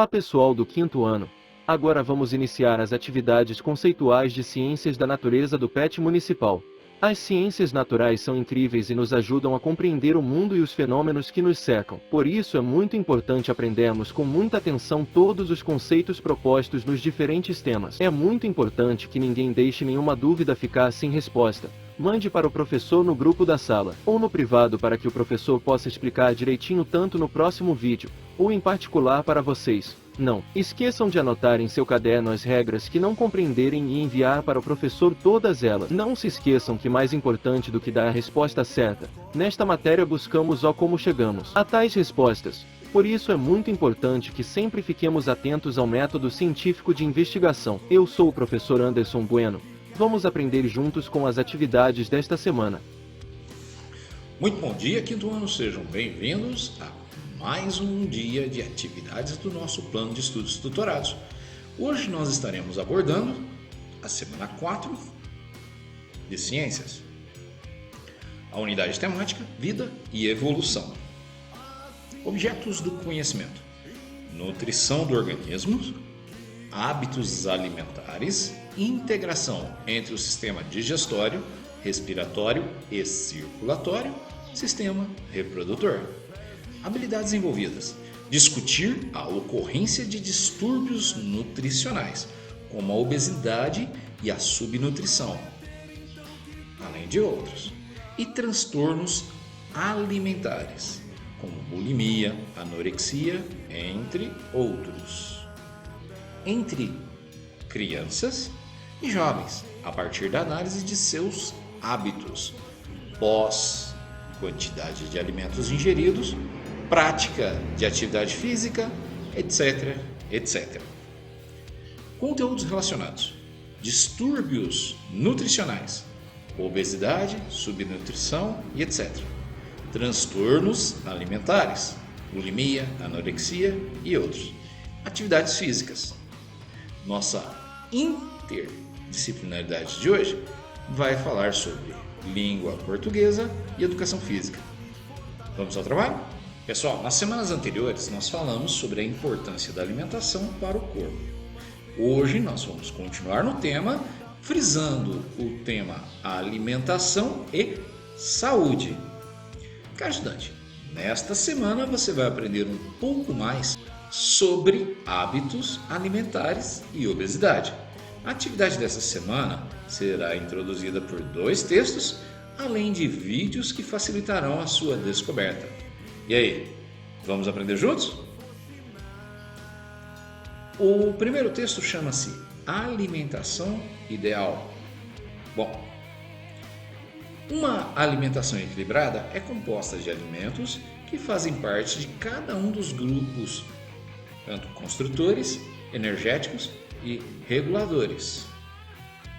Olá pessoal do quinto ano. Agora vamos iniciar as atividades conceituais de Ciências da Natureza do PET Municipal. As ciências naturais são incríveis e nos ajudam a compreender o mundo e os fenômenos que nos cercam. Por isso é muito importante aprendermos com muita atenção todos os conceitos propostos nos diferentes temas. É muito importante que ninguém deixe nenhuma dúvida ficar sem resposta. Mande para o professor no grupo da sala, ou no privado para que o professor possa explicar direitinho tanto no próximo vídeo, ou em particular para vocês. Não esqueçam de anotar em seu caderno as regras que não compreenderem e enviar para o professor todas elas. Não se esqueçam que mais importante do que dar a resposta certa, nesta matéria buscamos como chegamos a tais respostas. Por isso é muito importante que sempre fiquemos atentos ao método científico de investigação. Eu sou o professor Anderson Bueno. Vamos aprender juntos com as atividades desta semana. Muito bom dia, quinto ano, sejam bem-vindos a mais um dia de atividades do nosso plano de estudos tutorados. Hoje nós estaremos abordando a semana 4 de Ciências, a unidade temática Vida e Evolução. Objetos do conhecimento: nutrição do organismo, hábitos alimentares, integração entre o sistema digestório, respiratório e circulatório, sistema reprodutor. Habilidades envolvidas: discutir a ocorrência de distúrbios nutricionais, como a obesidade e a subnutrição, além de outros, e transtornos alimentares, como bulimia, anorexia, entre outros. Entre crianças e jovens, a partir da análise de seus hábitos, quantidade de alimentos ingeridos, prática de atividade física, etc, etc. Conteúdos relacionados: distúrbios nutricionais, obesidade, subnutrição e etc. Transtornos alimentares, bulimia, anorexia e outros. Atividades físicas. Nossa interdisciplinaridade de hoje vai falar sobre língua portuguesa e educação física. Vamos ao trabalho? Pessoal, nas semanas anteriores nós falamos sobre a importância da alimentação para o corpo. Hoje nós vamos continuar no tema, frisando o tema alimentação e saúde. Caro estudante, nesta semana você vai aprender um pouco mais sobre hábitos alimentares e obesidade. A atividade dessa semana será introduzida por 2 textos, além de vídeos que facilitarão a sua descoberta. E aí, vamos aprender juntos? O primeiro texto chama-se Alimentação Ideal. Bom, uma alimentação equilibrada é composta de alimentos que fazem parte de cada um dos grupos, tanto construtores, energéticos e reguladores.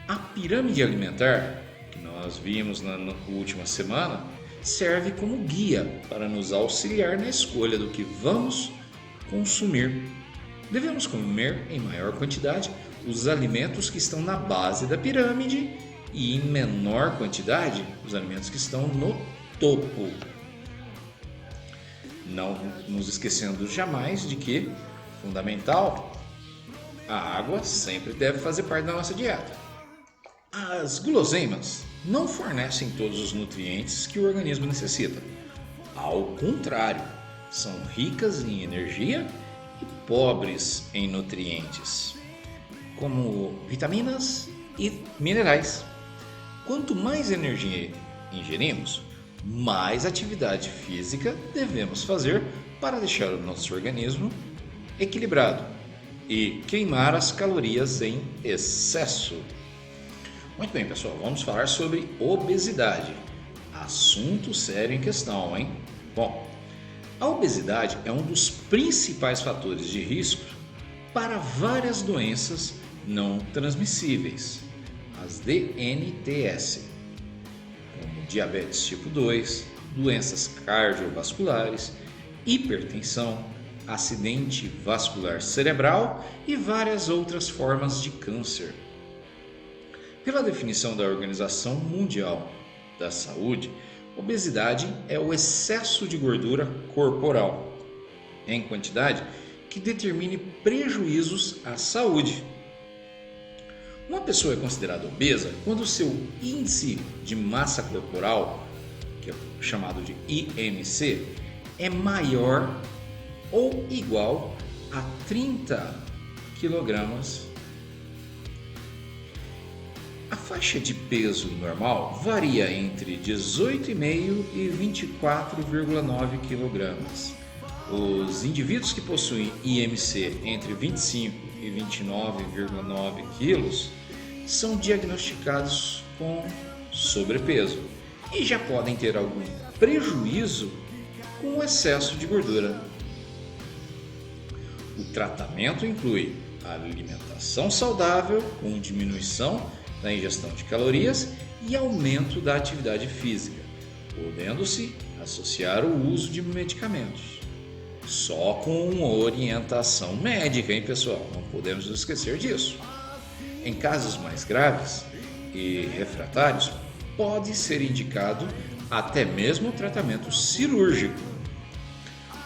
A pirâmide alimentar, que nós vimos na última semana, serve como guia para nos auxiliar na escolha do que vamos consumir. Devemos comer em maior quantidade os alimentos que estão na base da pirâmide e em menor quantidade os alimentos que estão no topo. Não nos esquecendo jamais de que, fundamental, a água sempre deve fazer parte da nossa dieta. As guloseimas não fornecem todos os nutrientes que o organismo necessita. Ao contrário, são ricas em energia e pobres em nutrientes, como vitaminas e minerais. Quanto mais energia ingerimos, mais atividade física devemos fazer para deixar o nosso organismo equilibrado e queimar as calorias em excesso. Muito bem, pessoal, vamos falar sobre obesidade. Assunto sério em questão, hein? Bom, a obesidade é um dos principais fatores de risco para várias doenças não transmissíveis, as DNTS, como diabetes tipo 2, doenças cardiovasculares, hipertensão, acidente vascular cerebral e várias outras formas de câncer. Pela definição da Organização Mundial da Saúde, obesidade é o excesso de gordura corporal, em quantidade que determine prejuízos à saúde. Uma pessoa é considerada obesa quando o seu índice de massa corporal, que é chamado de IMC, é maior ou igual a 30 kg. A faixa de peso normal varia entre 18,5 e 24,9 kg. Os indivíduos que possuem IMC entre 25 e 29,9 kg são diagnosticados com sobrepeso e já podem ter algum prejuízo com o excesso de gordura. O tratamento inclui a alimentação saudável com diminuição da ingestão de calorias e aumento da atividade física, podendo-se associar o uso de medicamentos. Só com orientação médica, hein, pessoal? Não podemos esquecer disso. Em casos mais graves e refratários, pode ser indicado até mesmo o tratamento cirúrgico.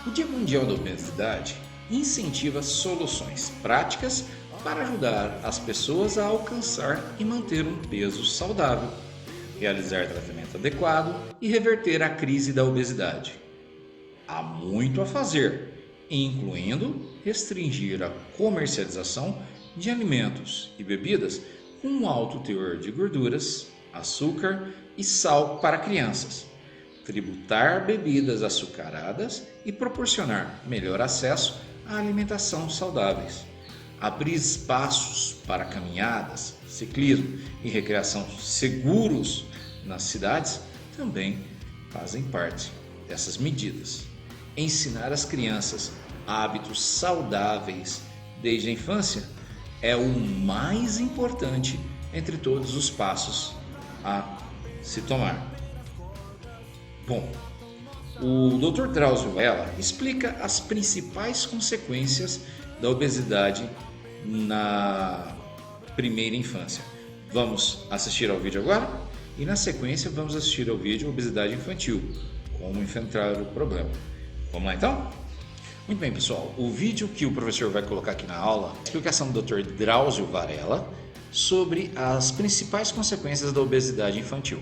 O Dia Mundial da Obesidade incentiva soluções práticas para ajudar as pessoas a alcançar e manter um peso saudável, realizar tratamento adequado e reverter a crise da obesidade. Há muito a fazer, incluindo restringir a comercialização de alimentos e bebidas com um alto teor de gorduras, açúcar e sal para crianças, tributar bebidas açucaradas e proporcionar melhor acesso à alimentação saudáveis, abrir espaços para caminhadas, ciclismo e recreação seguros nas cidades também fazem parte dessas medidas. Ensinar as crianças hábitos saudáveis desde a infância é o mais importante entre todos os passos a se tomar. Bom, o Dr. Drauzio Varela explica as principais consequências da obesidade na primeira infância. Vamos assistir ao vídeo agora e na sequência vamos assistir ao vídeo Obesidade Infantil, como enfrentar o problema. Vamos lá então? Muito bem, pessoal, o vídeo que o professor vai colocar aqui na aula é a explicação do Dr. Drauzio Varela sobre as principais consequências da obesidade infantil.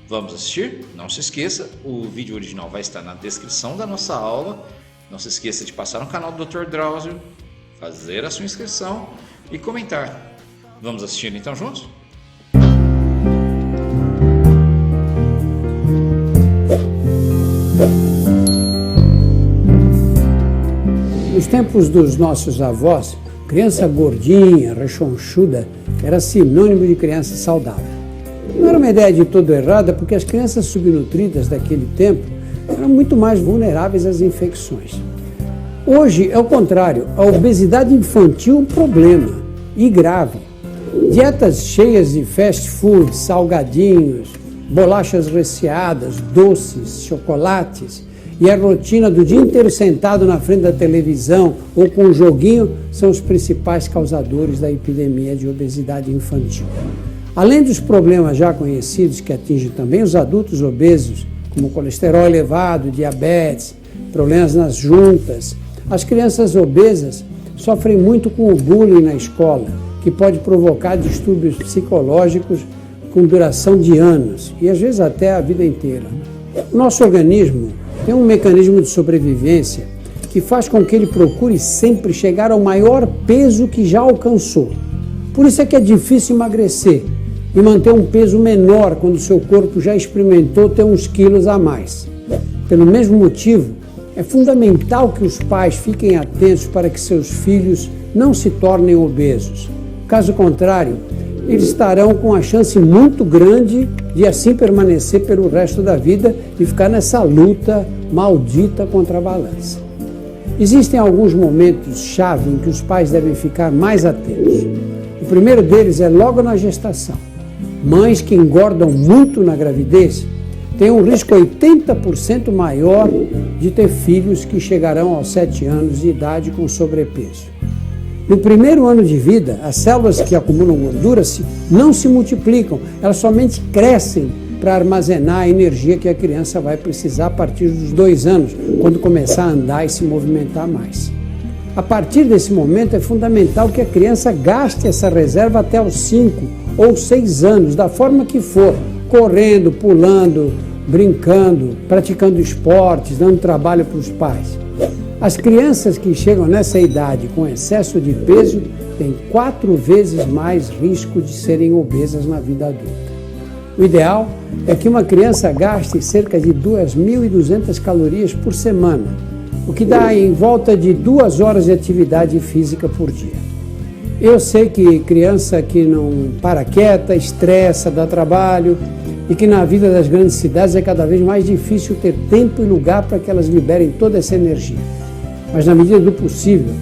Vamos assistir? Não se esqueça, o vídeo original vai estar na descrição da nossa aula. Não se esqueça de passar no canal do Dr. Drauzio, fazer a sua inscrição e comentar. Vamos assistir então juntos? Nos tempos dos nossos avós, criança gordinha, rechonchuda, era sinônimo de criança saudável. Não era uma ideia de todo errada, porque as crianças subnutridas daquele tempo eram muito mais vulneráveis às infecções. Hoje é o contrário, a obesidade infantil é um problema, e grave. Dietas cheias de fast food, salgadinhos, bolachas recheadas, doces, chocolates e a rotina do dia inteiro sentado na frente da televisão ou com um joguinho são os principais causadores da epidemia de obesidade infantil. Além dos problemas já conhecidos que atingem também os adultos obesos, como colesterol elevado, diabetes, problemas nas juntas, as crianças obesas sofrem muito com o bullying na escola, que pode provocar distúrbios psicológicos com duração de anos e às vezes até a vida inteira. O nosso organismo tem um mecanismo de sobrevivência que faz com que ele procure sempre chegar ao maior peso que já alcançou. Por isso é que é difícil emagrecer e manter um peso menor quando o seu corpo já experimentou ter uns quilos a mais. Pelo mesmo motivo, é fundamental que os pais fiquem atentos para que seus filhos não se tornem obesos. Caso contrário, eles estarão com a chance muito grande de assim permanecer pelo resto da vida e ficar nessa luta maldita contra a balança. Existem alguns momentos-chave em que os pais devem ficar mais atentos. O primeiro deles é logo na gestação. Mães que engordam muito na gravidez têm um risco 80% maior de ter filhos que chegarão aos 7 anos de idade com sobrepeso. No primeiro ano de vida, as células que acumulam gordura não se multiplicam, elas somente crescem para armazenar a energia que a criança vai precisar a partir dos 2 anos, quando começar a andar e se movimentar mais. A partir desse momento é fundamental que a criança gaste essa reserva até os 5 ou 6 anos, da forma que for, correndo, pulando, brincando, praticando esportes, dando trabalho para os pais. As crianças que chegam nessa idade com excesso de peso têm 4 vezes mais risco de serem obesas na vida adulta. O ideal é que uma criança gaste cerca de 2.200 calorias por semana, o que dá em volta de 2 horas de atividade física por dia. Eu sei que criança que não para quieta, estressa, dá trabalho e que na vida das grandes cidades é cada vez mais difícil ter tempo e lugar para que elas liberem toda essa energia. Mas na medida do possível,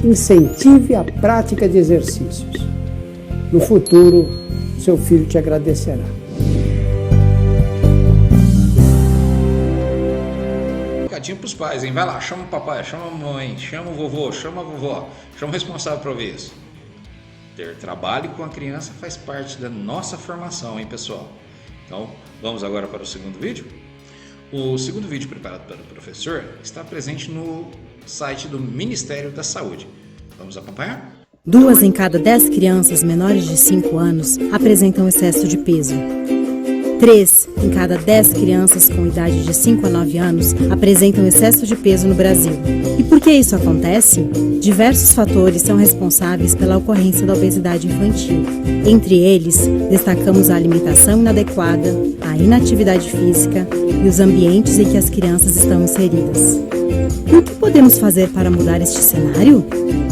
incentive a prática de exercícios. No futuro, seu filho te agradecerá. Para os pais, hein? Vai lá, chama o papai, chama a mamãe, chama o vovô, chama a vovó, chama o responsável para ouvir isso. Ter trabalho com a criança faz parte da nossa formação, hein, pessoal? Então, vamos agora para o segundo vídeo. O segundo vídeo preparado pelo professor está presente no site do Ministério da Saúde. Vamos acompanhar? 2 em cada 10 crianças menores de 5 anos apresentam excesso de peso. 3 em cada 10 crianças com idade de 5 a 9 anos apresentam excesso de peso no Brasil. E por que isso acontece? Diversos fatores são responsáveis pela ocorrência da obesidade infantil. Entre eles, destacamos a alimentação inadequada, a inatividade física e os ambientes em que as crianças estão inseridas. E o que podemos fazer para mudar este cenário?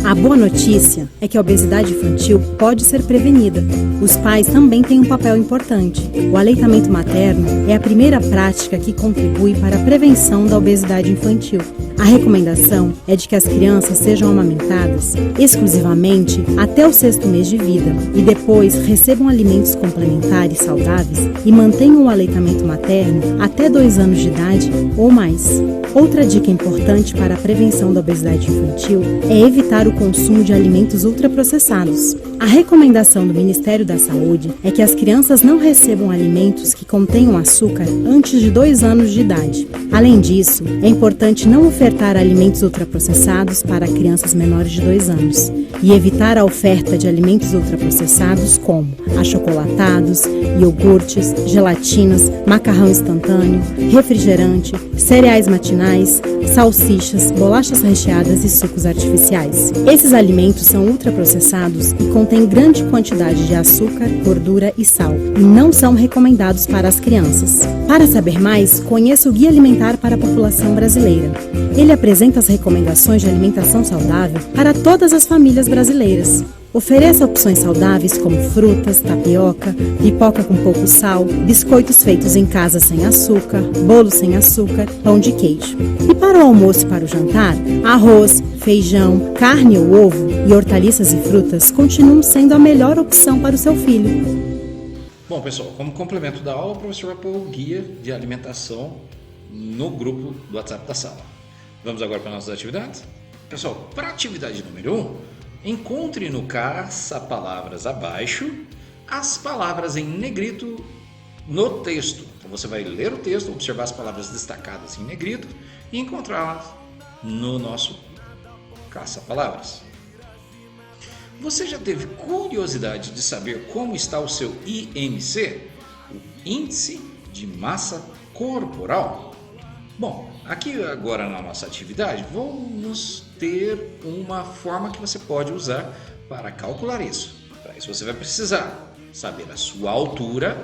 A boa notícia é que a obesidade infantil pode ser prevenida. Os pais também têm um papel importante. O aleitamento materno é a primeira prática que contribui para a prevenção da obesidade infantil. A recomendação é de que as crianças sejam amamentadas exclusivamente até o 6º mês de vida e depois recebam alimentos complementares saudáveis e mantenham o aleitamento materno até 2 anos de idade ou mais. Outra dica importante para a prevenção da obesidade infantil é evitar o consumo de alimentos ultraprocessados. A recomendação do Ministério da Saúde é que as crianças não recebam alimentos que contenham açúcar antes de 2 anos de idade. Além disso, é importante não ofertar alimentos ultraprocessados para crianças menores de 2 anos e evitar a oferta de alimentos ultraprocessados como achocolatados, iogurtes, gelatinas, macarrão instantâneo, refrigerante, cereais matinais, salsichas, bolachas recheadas e sucos artificiais. Esses alimentos são ultraprocessados e contêm grande quantidade de açúcar, gordura e sal, e não são recomendados para as crianças. Para saber mais, conheça o Guia Alimentar para a População Brasileira. Ele apresenta as recomendações de alimentação saudável para todas as famílias brasileiras. Ofereça opções saudáveis como frutas, tapioca, pipoca com pouco sal, biscoitos feitos em casa sem açúcar, bolo sem açúcar, pão de queijo. E para o almoço e para o jantar, arroz, feijão, carne ou ovo e hortaliças e frutas continuam sendo a melhor opção para o seu filho. Bom, pessoal, como complemento da aula, o professor vai pôr o guia de alimentação no grupo do WhatsApp da sala. Vamos agora para nossas atividades? Pessoal, para a atividade número 1, encontre no caça-palavras abaixo as palavras em negrito no texto. Então você vai ler o texto, observar as palavras destacadas em negrito e encontrá-las no nosso caça-palavras. Você já teve curiosidade de saber como está o seu IMC, o Índice de Massa Corporal? Bom, aqui agora na nossa atividade vamos ter uma forma que você pode usar para calcular isso. Para isso você vai precisar saber a sua altura,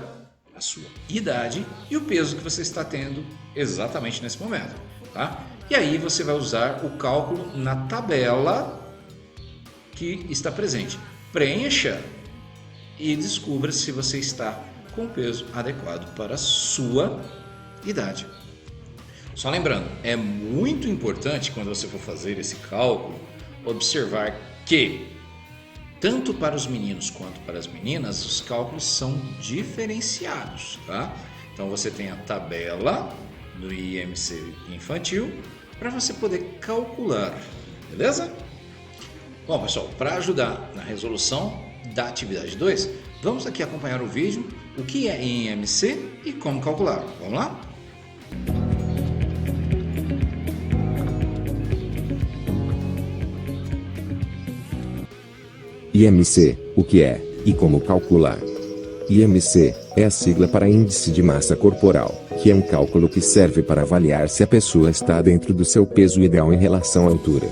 a sua idade e o peso que você está tendo exatamente nesse momento, tá? E aí você vai usar o cálculo na tabela que está presente. Preencha e descubra se você está com o peso adequado para a sua idade. Só lembrando, é muito importante quando você for fazer esse cálculo, observar que tanto para os meninos quanto para as meninas, os cálculos são diferenciados, tá? Então você tem a tabela do IMC infantil para você poder calcular, beleza? Bom, pessoal, para ajudar na resolução da atividade 2, vamos aqui acompanhar o vídeo, o que é IMC e como calcular. Vamos lá? IMC, o que é, e como calcular. IMC é a sigla para Índice de Massa Corporal, que é um cálculo que serve para avaliar se a pessoa está dentro do seu peso ideal em relação à altura.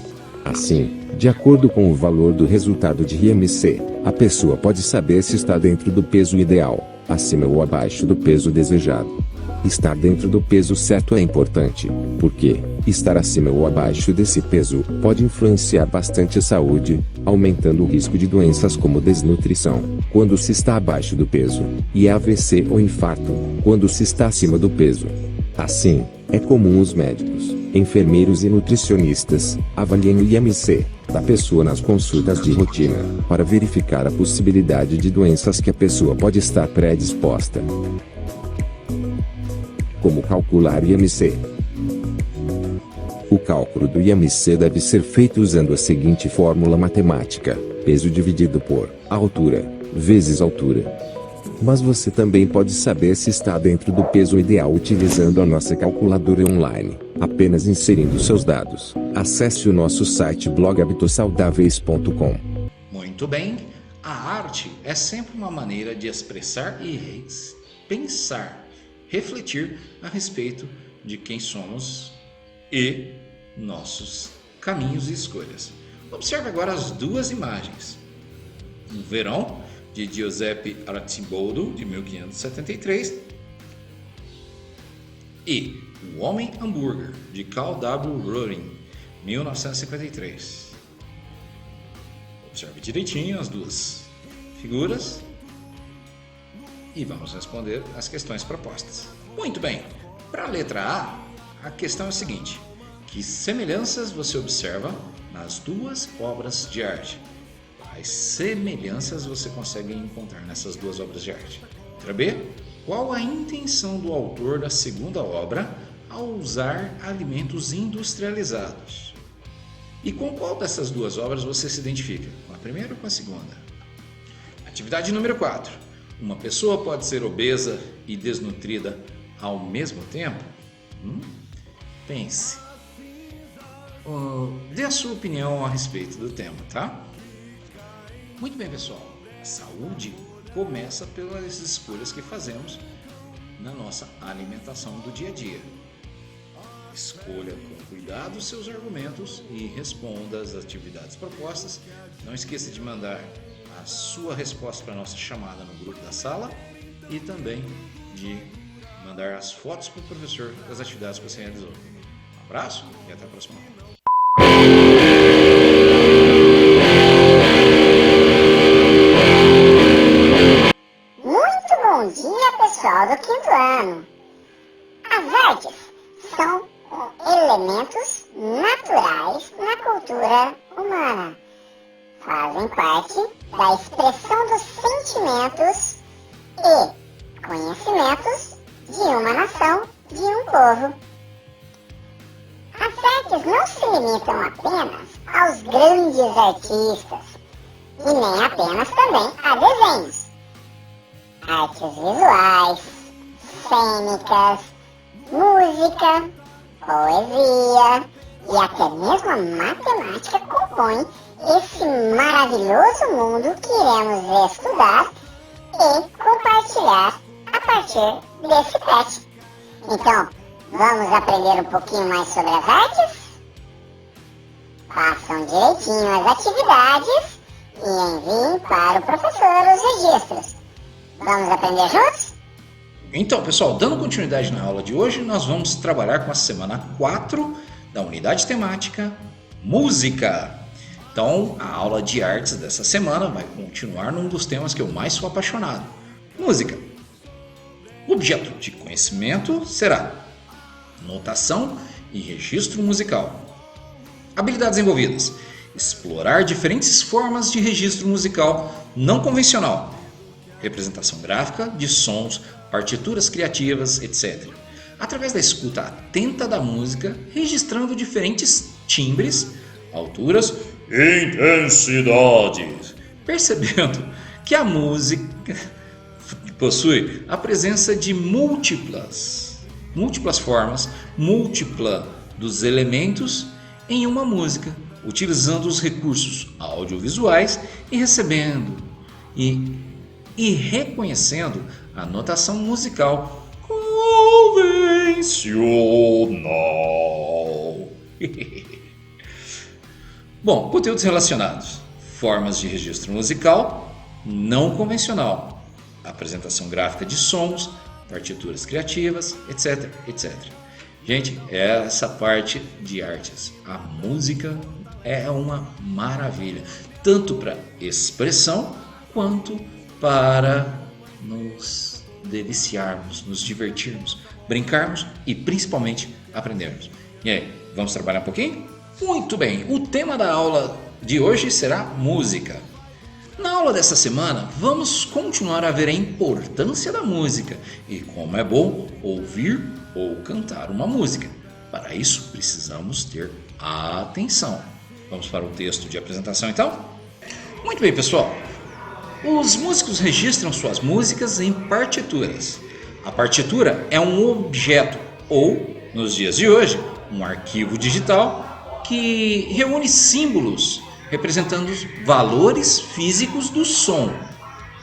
Assim, de acordo com o valor do resultado de IMC, a pessoa pode saber se está dentro do peso ideal, acima ou abaixo do peso desejado. Estar dentro do peso certo é importante, porque estar acima ou abaixo desse peso pode influenciar bastante a saúde, aumentando o risco de doenças como desnutrição, quando se está abaixo do peso, e AVC ou infarto, quando se está acima do peso. Assim, é comum os médicos, enfermeiros e nutricionistas avaliem o IMC da pessoa nas consultas de rotina, para verificar a possibilidade de doenças que a pessoa pode estar predisposta. Como calcular IMC? O cálculo do IMC deve ser feito usando a seguinte fórmula matemática: peso dividido por altura, vezes altura. Mas você também pode saber se está dentro do peso ideal utilizando a nossa calculadora online, apenas inserindo seus dados. Acesse o nosso site bloghabitossaudáveis.com. Muito bem, a arte é sempre uma maneira de expressar e pensar, refletir a respeito de quem somos e nossos caminhos e escolhas. Observe agora as duas imagens. Um verão, de Giuseppe Arcimboldo, de 1573, e O Homem Hambúrguer, de Carl W. Roering, 1953. Observe direitinho as duas figuras e vamos responder as questões propostas. Muito bem, para a letra A questão é a seguinte: que semelhanças você observa nas duas obras de arte? Quais semelhanças você consegue encontrar nessas duas obras de arte? Letra B, qual a intenção do autor da segunda obra ao usar alimentos industrializados? E com qual dessas duas obras você se identifica? Com a primeira ou com a segunda? Atividade número 4. Uma pessoa pode ser obesa e desnutrida ao mesmo tempo? Pense. Dê a sua opinião a respeito do tema, tá? Muito bem, pessoal. A saúde começa pelas escolhas que fazemos na nossa alimentação do dia a dia. Escolha com cuidado os seus argumentos e responda às atividades propostas. Não esqueça de mandar a sua resposta para a nossa chamada no grupo da sala e também de mandar as fotos para o professor das atividades que você realizou. Um abraço e até a próxima aula. Muito bom dia, pessoal do quinto ano. As artes são elementos naturais na cultura humana. Fazem parte da expressão dos sentimentos e conhecimentos de uma nação, de um povo. As artes não se limitam apenas aos grandes artistas e nem apenas também a desenhos. Artes visuais, cênicas, música, poesia e até mesmo a matemática compõem esse maravilhoso mundo que iremos estudar e compartilhar a partir desse teste. Então, vamos aprender um pouquinho mais sobre as artes? Façam direitinho as atividades e enviem para o professor os registros. Vamos aprender juntos? Então, pessoal, dando continuidade na aula de hoje, nós vamos trabalhar com a semana 4 da unidade temática Música. Então, a aula de artes dessa semana vai continuar num dos temas que eu mais sou apaixonado: música. O objeto de conhecimento será notação e registro musical. Habilidades envolvidas: explorar diferentes formas de registro musical não convencional, representação gráfica de sons, partituras criativas, etc. Através da escuta atenta da música, registrando diferentes timbres, alturas e intensidades, percebendo que a música possui a presença de múltiplas formas, múltipla dos elementos em uma música, utilizando os recursos audiovisuais e recebendo e reconhecendo a notação musical convencional. Bom, conteúdos relacionados: formas de registro musical não convencional, apresentação gráfica de sons, partituras criativas, etc, etc. Gente, essa parte de artes, a música é uma maravilha, tanto para expressão quanto para nos deliciarmos, nos divertirmos, brincarmos e principalmente aprendermos. E aí, vamos trabalhar um pouquinho? Muito bem, o tema da aula de hoje será música. Na aula dessa semana, vamos continuar a ver a importância da música e como é bom ouvir ou cantar uma música. Para isso, precisamos ter atenção. Vamos para o texto de apresentação, então? Muito bem, pessoal. Os músicos registram suas músicas em partituras. A partitura é um objeto, ou, nos dias de hoje, um arquivo digital que reúne símbolos representando os valores físicos do som,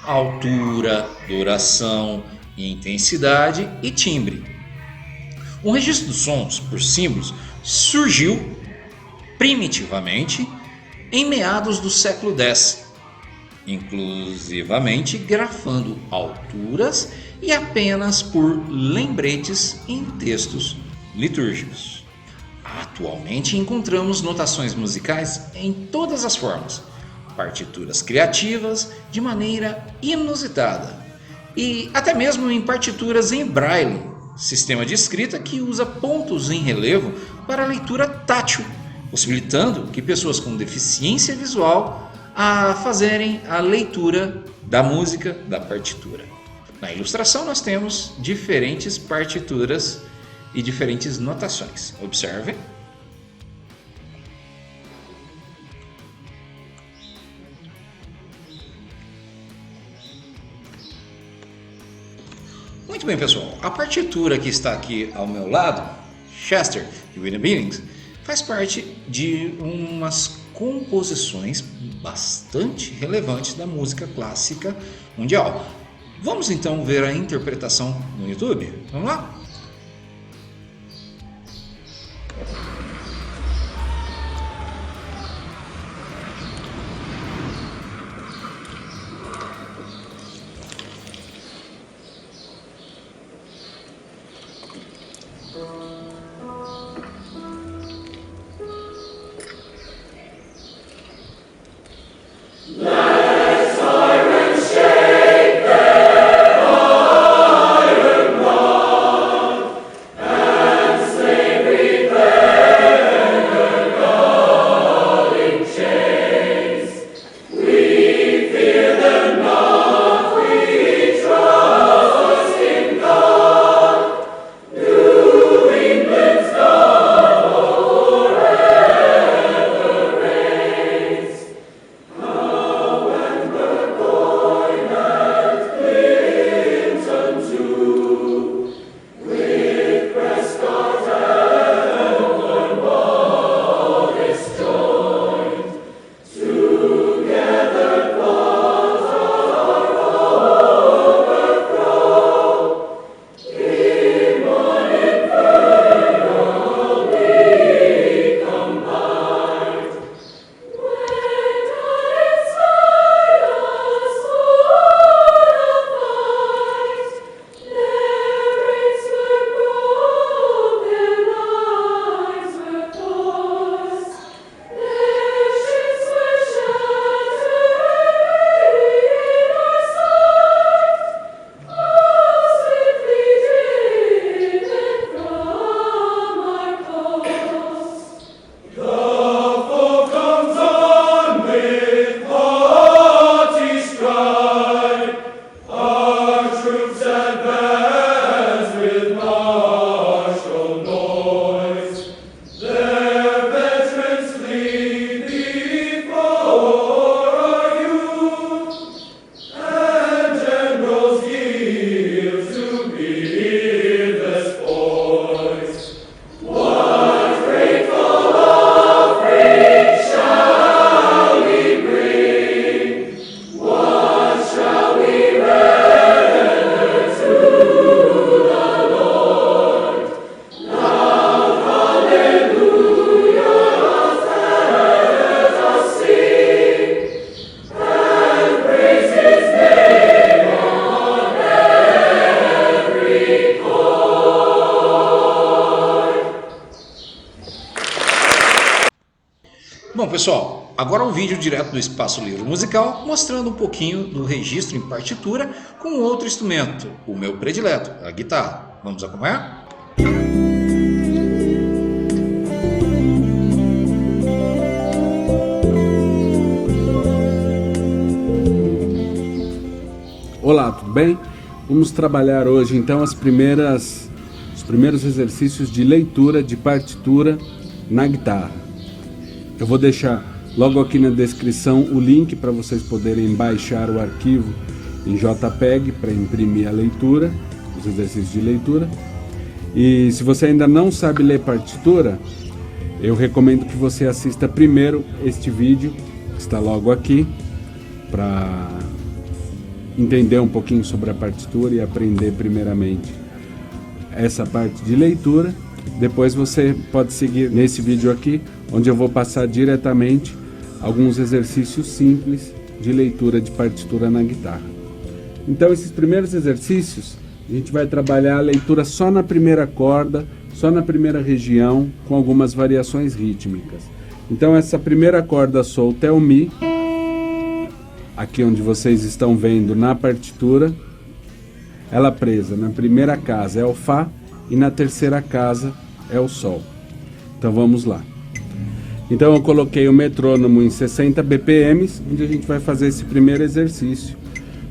altura, duração, intensidade e timbre. O registro dos sons por símbolos surgiu primitivamente em meados do século X, inclusivamente grafando alturas e apenas por lembretes em textos litúrgicos. Atualmente encontramos notações musicais em todas as formas, partituras criativas de maneira inusitada e até mesmo em partituras em braille, sistema de escrita que usa pontos em relevo para leitura tátil, possibilitando que pessoas com deficiência visual a fazerem a leitura da música da partitura. Na ilustração nós temos diferentes partituras e diferentes notações. Observem. Muito bem, pessoal. A partitura que está aqui ao meu lado, Chester e William Billings, faz parte de umas composições bastante relevantes da música clássica mundial. Vamos então ver a interpretação no YouTube? Vamos lá? Bom, pessoal, agora um vídeo direto do Espaço Livre Musical mostrando um pouquinho do registro em partitura com outro instrumento, o meu predileto, a guitarra. Vamos acompanhar? Olá, tudo bem? Vamos trabalhar hoje então os primeiros exercícios de leitura de partitura na guitarra. Eu vou deixar logo aqui na descrição o link para vocês poderem baixar o arquivo em JPEG para imprimir a leitura, os exercícios de leitura. E se você ainda não sabe ler partitura, eu recomendo que você assista primeiro este vídeo, que está logo aqui, para entender um pouquinho sobre a partitura e aprender primeiramente essa parte de leitura. Depois você pode seguir nesse vídeo aqui, onde eu vou passar diretamente alguns exercícios simples de leitura de partitura na guitarra. Então esses primeiros exercícios, a gente vai trabalhar a leitura só na primeira corda, só na primeira região, com algumas variações rítmicas. Então essa primeira corda solta é o Mi, aqui onde vocês estão vendo na partitura. Ela presa na primeira casa é o Fá e na terceira casa é o Sol. Então vamos lá. Então eu coloquei o metrônomo em 60 BPM, onde a gente vai fazer esse primeiro exercício,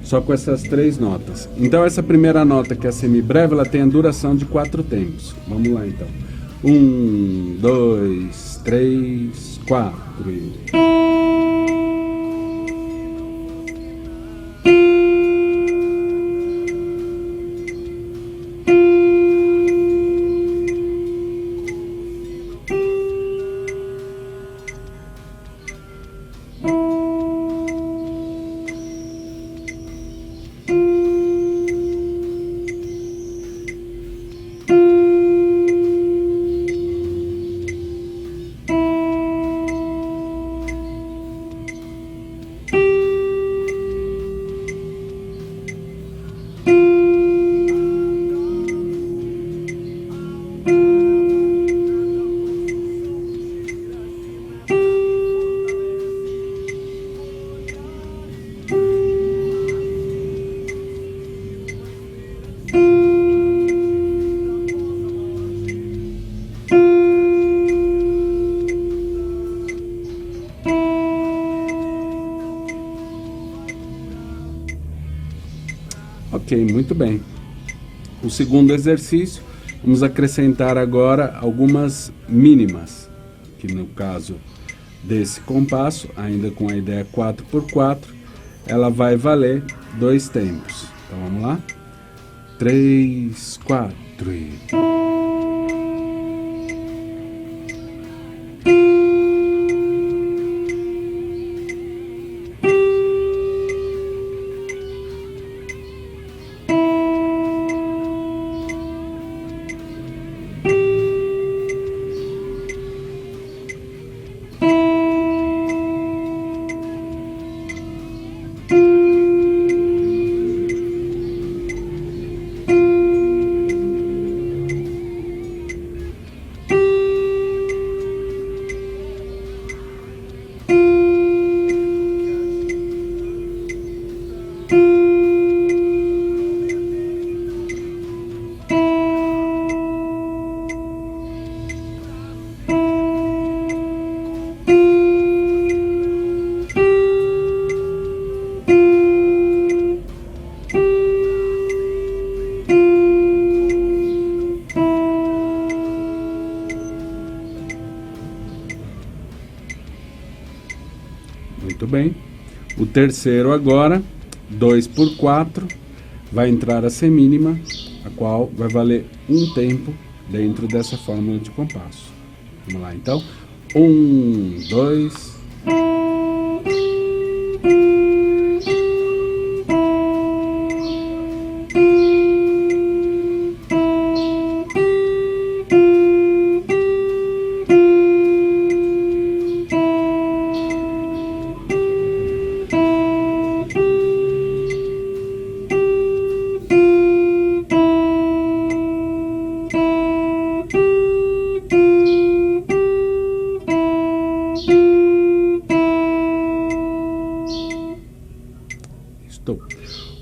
só com essas 3 notas. Então essa primeira nota, que é a semibreve, ela tem a duração de 4 tempos. Vamos lá então. 1, 2, 3, 4 e... Ok, muito bem. O segundo exercício, vamos acrescentar agora algumas mínimas, que no caso desse compasso, ainda com a ideia 4x4, ela vai valer 2 tempos. Então vamos lá. 3, 4 e... Muito bem. O terceiro agora, 2x4, vai entrar a semínima, a qual vai valer 1 tempo dentro dessa fórmula de compasso. Vamos lá então. 1, 2...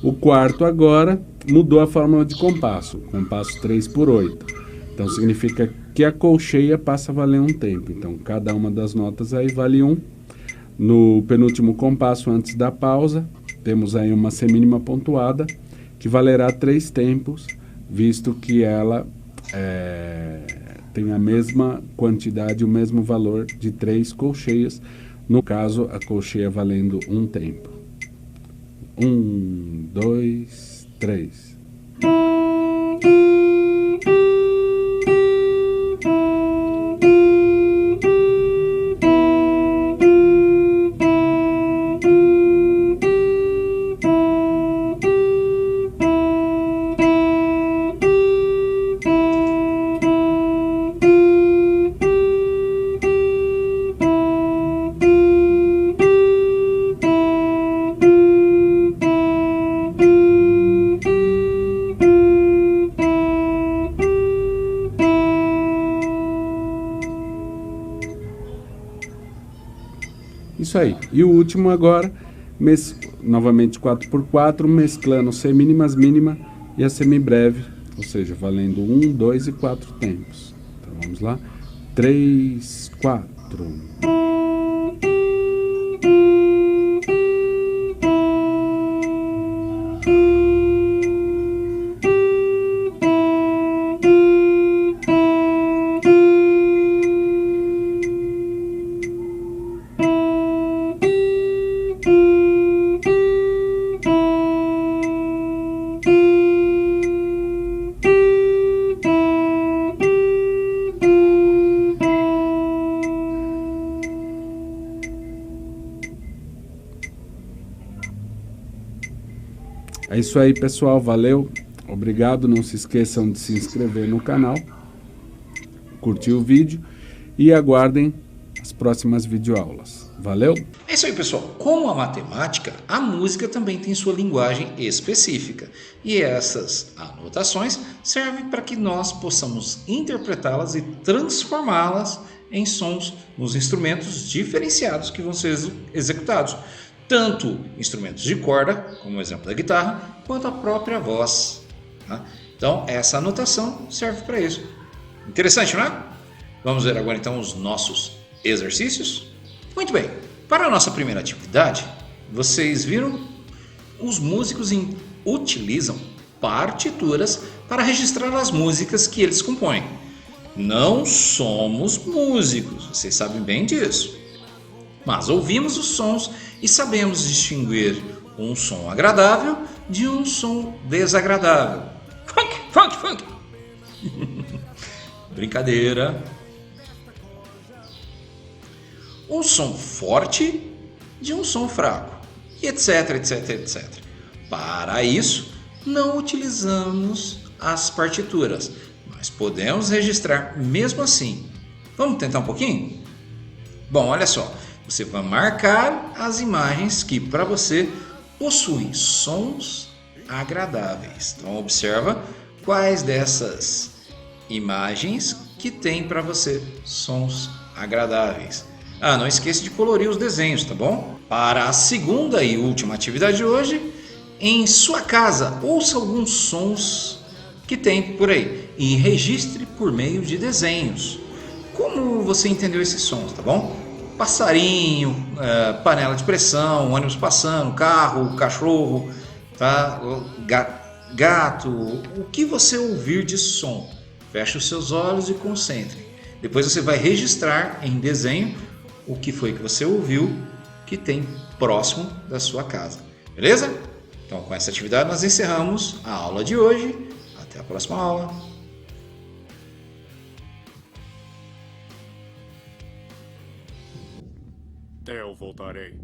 O quarto agora mudou a fórmula de compasso, compasso 3/8. Então significa que a colcheia passa a valer um tempo. Então cada uma das notas aí vale 1. No penúltimo compasso antes da pausa, temos aí uma semínima pontuada, que valerá 3 tempos, visto que ela tem a mesma quantidade, o mesmo valor de 3 colcheias, no caso a colcheia valendo um tempo. 1, 2, 3. Isso aí. E o último agora, novamente 4/4, mesclando semínimas, mínima e a semibreve, ou seja, valendo 1, 2 e 4 tempos. Então vamos lá. 3, 4. É isso aí, pessoal. Valeu. Obrigado. Não se esqueçam de se inscrever no canal, curtir o vídeo e aguardem as próximas videoaulas. Valeu? É isso aí, pessoal. Como a matemática, a música também tem sua linguagem específica. E essas anotações servem para que nós possamos interpretá-las e transformá-las em sons nos instrumentos diferenciados que vão ser executados. Tanto instrumentos de corda, como o exemplo da guitarra, quanto a própria voz. Tá? Então, essa anotação serve para isso. Interessante, não é? Vamos ver agora então os nossos exercícios? Muito bem, para a nossa primeira atividade, vocês viram? Os músicos utilizam partituras para registrar as músicas que eles compõem. Não somos músicos, vocês sabem bem disso. Mas ouvimos os sons e sabemos distinguir um som agradável de um som desagradável. Funk, funk, funk! Brincadeira. Um som forte de um som fraco, e etc, etc, etc. Para isso, não utilizamos as partituras, mas podemos registrar mesmo assim. Vamos tentar um pouquinho? Bom, olha só. Você vai marcar as imagens que para você possuem sons agradáveis. Então observa quais dessas imagens que tem para você sons agradáveis. Não esqueça de colorir os desenhos, tá bom? Para a segunda e última atividade de hoje, em sua casa, ouça alguns sons que tem por aí e registre por meio de desenhos. Como você entendeu esses sons, tá bom? Passarinho, panela de pressão, ônibus passando, carro, cachorro, tá? Gato, o que você ouvir de som. Feche os seus olhos e concentre. Depois você vai registrar em desenho o que foi que você ouviu que tem próximo da sua casa. Beleza? Então com essa atividade nós encerramos a aula de hoje. Até a próxima aula. Eu voltarei.